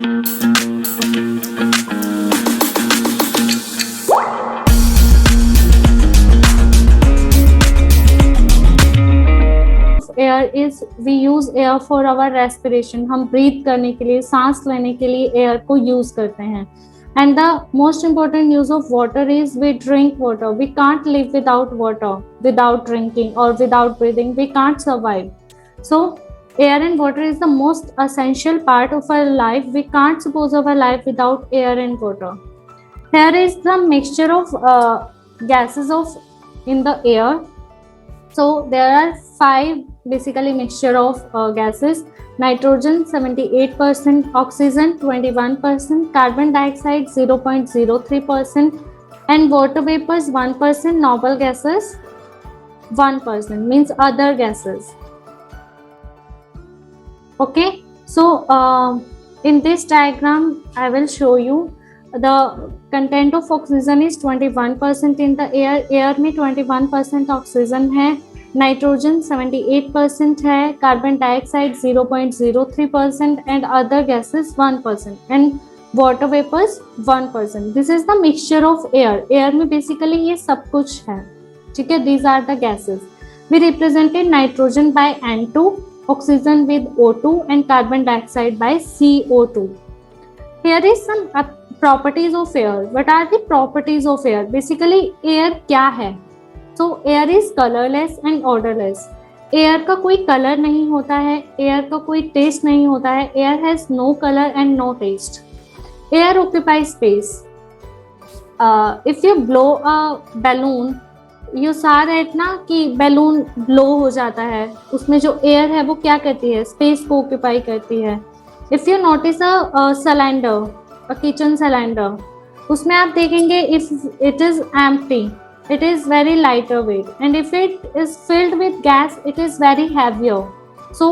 Air is we use air for our respiration, हम breathe करने के लिए, सांस लेने के लिए एयर को यूज करते हैं. And the most important use of water is we drink water. We can't live without water, without drinking or without breathing. We can't survive. So air and water is the most essential part of our life. We can't suppose our life without air and water. Here is the mixture of gases of in the air. So there are 5 basically mixture of gases: nitrogen 78%, oxygen 21%, carbon dioxide 0.03%, and water vapors 1%, noble gases 1%, means other gases. Okay, so in this diagram I will show you the content of oxygen is 21% in the air. Air में 21% oxygen है, nitrogen 78% है, carbon dioxide 0.03% and other gases 1% and water vapours 1%. This is the mixture of air. Air में basically ये सब कुछ है. ठीक है, these are the gases. We represented nitrogen by N2, oxygen with O2 and carbon dioxide by CO2. Here is some properties of air. What are the properties of air? Basically air क्या है? So air is colorless and odorless. Air का कोई colour नहीं होता है, air का कोई test नहीं होता है. Air has no colour and no taste. Air occupy space. If you blow a balloon, you saw that ना कि बैलून ब्लो हो जाता है, उसमें जो एयर है वो क्या करती है, स्पेस को ऑक्यूपाई करती है. If you notice a cylinder, a kitchen cylinder, उसमें आप देखेंगे if it is empty, it is very lighter weight, and if it is filled with gas it is very heavier. So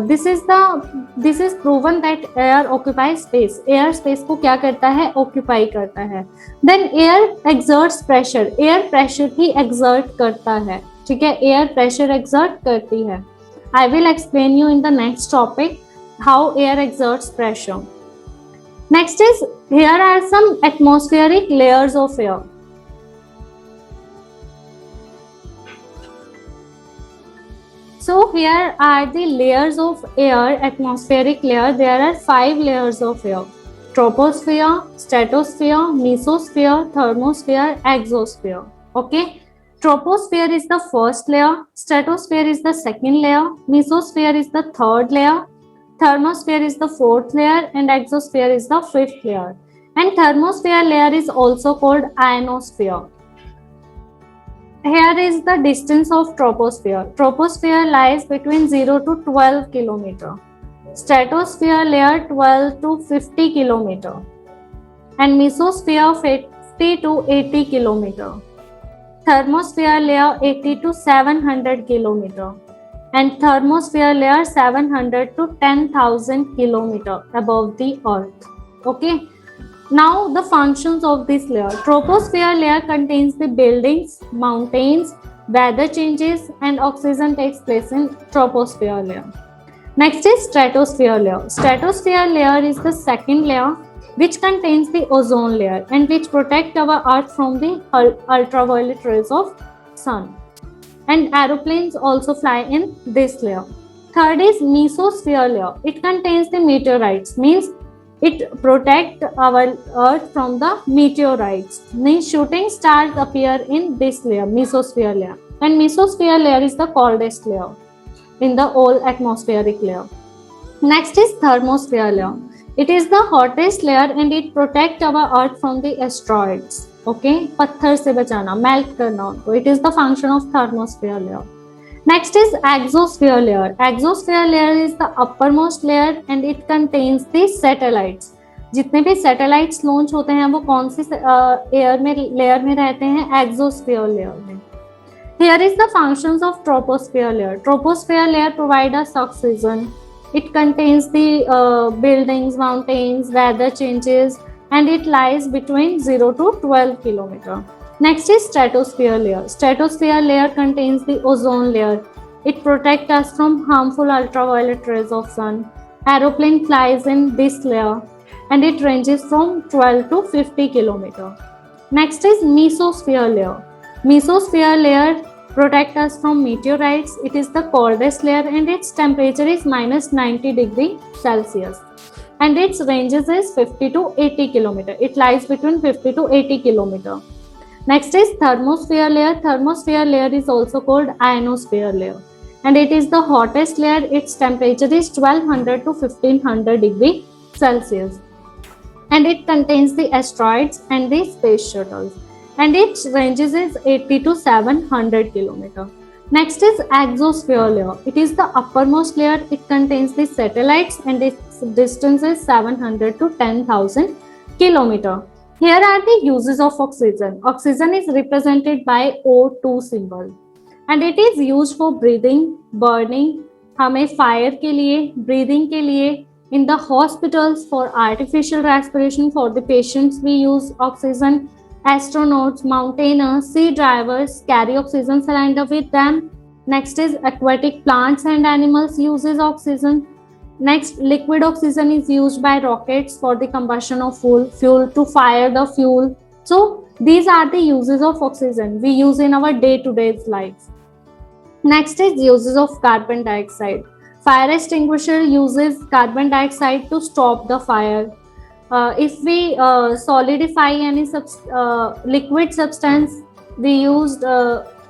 this is proven that air occupies space. air space को क्या करता है, occupy करता है. then air exerts pressure. air pressure भी exert करता है. ठीक है, air pressure exert करती है. I will explain you in the next topic how air exerts pressure. Next is, here are some atmospheric layers of air. So here are the layers of air, atmospheric layer. There are 5 layers of air: troposphere, stratosphere, mesosphere, thermosphere, exosphere. Okay, troposphere is the first layer, stratosphere is the second layer, mesosphere is the third layer, thermosphere is the fourth layer, and exosphere is the fifth layer. And thermosphere layer is also called ionosphere. Here is the distance of troposphere. Troposphere lies between 0 to 12 km. Stratosphere layer 12 to 50 km. And mesosphere 50 to 80 km. Thermosphere layer 80 to 700 km. And thermosphere layer 700 to 10,000 km above the earth. Okay. Now the functions of this layer. Troposphere layer contains the buildings, mountains, weather changes, and oxygen takes place in troposphere layer. Next is stratosphere layer. Stratosphere layer is the second layer which contains the ozone layer and which protect our earth from the ultraviolet rays of sun. And aeroplanes also fly in this layer. Third is mesosphere layer. It contains the meteorites, means it protect our earth from the meteorites. Means shooting stars appear in this layer, mesosphere layer. And mesosphere layer is the coldest layer in the whole atmospheric layer. Next is thermosphere layer. It is the hottest layer and it protect our earth from the asteroids. Okay, पत्थर से बचाना, melt करना उनको. It is the function of thermosphere layer. Next is exosphere layer. Exosphere layer is the uppermost layer and it contains the satellites. जितने भी satellites launch होते हैं वो कौन सी एयर में लेयर में रहते हैं, exosphere layer में. Here is the functions of troposphere layer. Troposphere layer provide us oxygen. It contains the buildings, mountains, weather changes, and it lies between 0 to 12 km. Next is stratosphere layer. Stratosphere layer contains the ozone layer. It protects us from harmful ultraviolet rays of sun. Aeroplane flies in this layer and it ranges from 12 to 50 kilometer. Next is mesosphere layer. Mesosphere layer protect us from meteorites. It is the coldest layer and its temperature is minus 90 degree Celsius. And its ranges is 50 to 80 kilometer. It lies between 50 to 80 kilometer. Next is thermosphere layer. Thermosphere layer is also called ionosphere layer. And it is the hottest layer. Its temperature is 1200 to 1500 degree Celsius. And it contains the asteroids and the space shuttles. And its ranges is 80 to 700 kilometer. Next is exosphere layer. It is the uppermost layer. It contains the satellites and its distance is 700 to 10,000 kilometer. Here are the uses of oxygen. Oxygen is represented by O2 symbol and it is used for breathing, burning, हमें fire के लिए, breathing के लिए, in the hospitals for artificial respiration for the patients we use oxygen. Astronauts, mountaineers, sea drivers carry oxygen cylinder with them. Next is aquatic plants and animals uses oxygen. Next, liquid oxygen is used by rockets for the combustion of fuel to fire the fuel. So these are the uses of oxygen we use in our day-to-day life. Next is uses of carbon dioxide. Fire extinguisher uses carbon dioxide to stop the fire. If we solidify any liquid substance, we used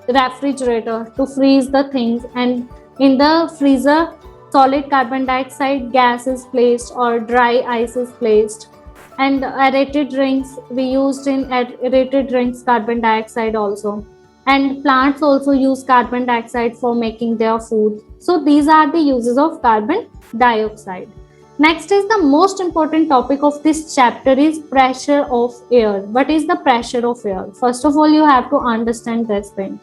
refrigerator to freeze the things, and in the freezer solid carbon dioxide gas is placed or dry ice is placed. And aerated drinks, we used in aerated drinks carbon dioxide also. And plants also use carbon dioxide for making their food. So these are the uses of carbon dioxide. Next is the most important topic of this chapter is pressure of air. What is the pressure of air? First of all, you have to understand this thing.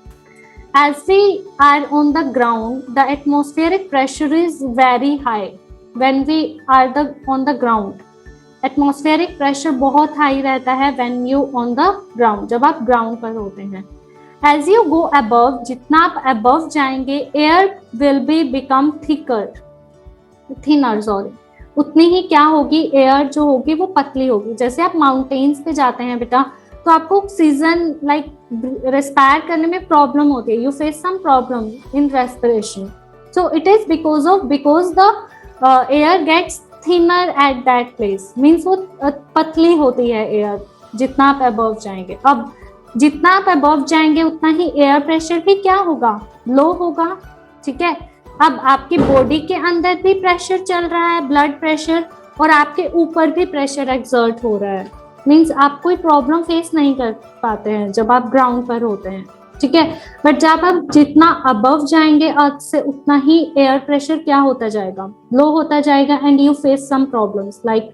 As we are on the ground, the atmospheric pressure is very high. When we are on the ground, atmospheric pressure बहुत high रहता है when you on the ground, जब आप ground पर होते हैं. As you go above, जितना आप above जाएंगे, air will become thinner, उतनी ही क्या होगी, एयर जो होगी वो पतली होगी. जैसे आप माउंटेन्स पे जाते हैं बेटा, तो आपको ऑक्सीजन रेस्पायर करने में प्रॉब्लम होती है. You face some problem in respiration. So it is because the air gets thinner at that place. Means वो पतली होती है एयर जितना आप अबव जाएंगे. अब जितना आप अबव जाएंगे उतना ही एयर प्रेशर भी क्या होगा, लो होगा. ठीक है. अब आपकी बॉडी के अंदर भी प्रेशर चल रहा है, ब्लड प्रेशर, और आपके ऊपर भी प्रेशर एक्सर्ट हो रहा है. मीन्स आप कोई प्रॉब्लम फेस नहीं कर पाते हैं जब आप ग्राउंड पर होते हैं. ठीक है. बट जब आप जितना अबव जाएंगे अर्थ से उतना ही एयर प्रेशर क्या होता जाएगा, लो होता जाएगा. And you face some problems like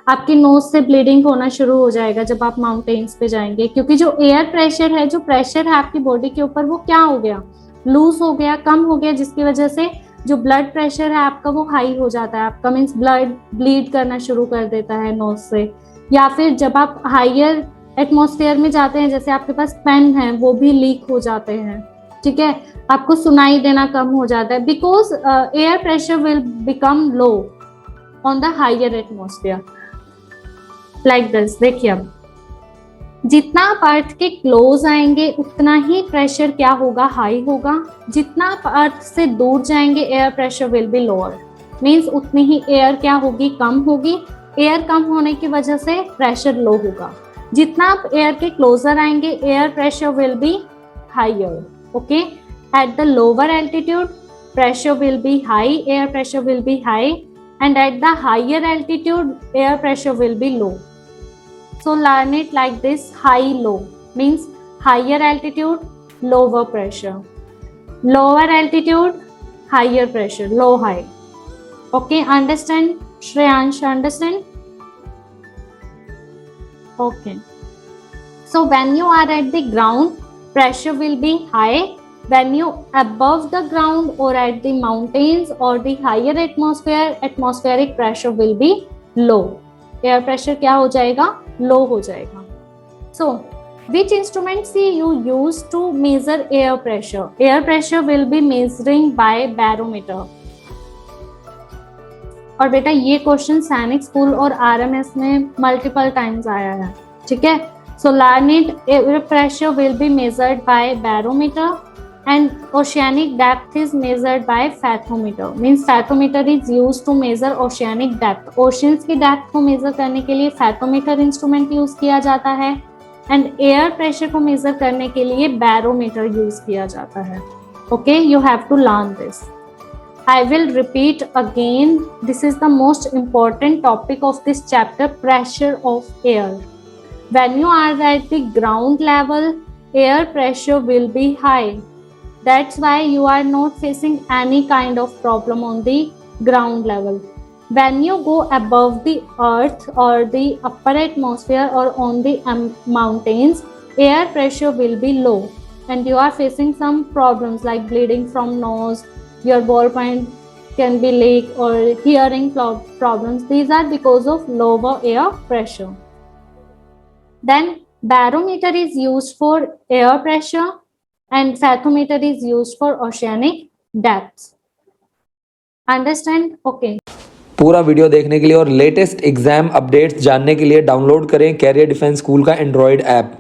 आपकी नोज से ब्लीडिंग होना शुरू हो जाएगा जब आप माउंटेन्स पे जाएंगे, क्योंकि जो एयर प्रेशर है, जो प्रेशर है आपकी बॉडी के ऊपर, वो क्या हो गया, लूज हो गया, कम हो गया, जिसकी वजह से जो ब्लड प्रेशर है आपका वो हाई हो जाता है. आपका मीन्स ब्लड ब्लीड करना शुरू कर देता है नोज से. या फिर जब आप हायर एटमॉस्फेयर में जाते हैं, जैसे आपके पास पेन है, वो भी लीक हो जाते हैं. ठीक है. आपको सुनाई देना कम हो जाता है, because air pressure will become low on the higher atmosphere like this. देखिए, अब जितना आप अर्थ के क्लोज आएंगे उतना ही प्रेशर क्या होगा, हाई होगा. जितना आप अर्थ से दूर जाएंगे air pressure will be lower. Means उतनी ही एयर क्या होगी, कम होगी. एयर कम होने की वजह से प्रेशर लो होगा. जितना आप एयर के क्लोजर आएंगे air pressure will be higher. Okay. At the lower altitude pressure will be high, air pressure will be high, and at the higher altitude air pressure will be low. So learn it like this: high low means higher altitude, lower pressure. Lower altitude, higher pressure, low high. Okay, understand? Shreyansh, understand? Okay. So when you are at the ground, pressure will be high. When you above the ground or at the mountains or the higher atmosphere, atmospheric pressure will be low. Air pressure क्या हो जाएगा, लो हो जाएगा. So which instruments you use to measure air pressure? Air pressure will be measuring by barometer. और बेटा ये question सैनिक school और आरएमएस में मल्टीपल टाइम्स आया है, ठीक है। So land air pressure will be measured by barometer and oceanic depth is measured by fathometer. Means fathometer is used to measure oceanic depth. Oceans की depth को measure करने के लिए fathometer instrument use किया जाता है and air pressure को measure करने के लिए barometer use किया जाता है. Okay, you have to learn this. I will repeat again. This is the most important topic of this chapter, pressure of air. When you are at the ground level, air pressure will be high. That's why you are not facing any kind of problem on the ground level. When you go above the earth or the upper atmosphere or on the mountains, air pressure will be low and you are facing some problems like bleeding from nose, your ballpoint can be leak or hearing problems. These are because of lower air pressure. Then barometer is used for air pressure and fathometer is used for oceanic depths. Understand? Okay. पूरा video देखने के लिए और latest exam updates जानने के लिए download करें career defence school का एंड्रॉयड ऐप।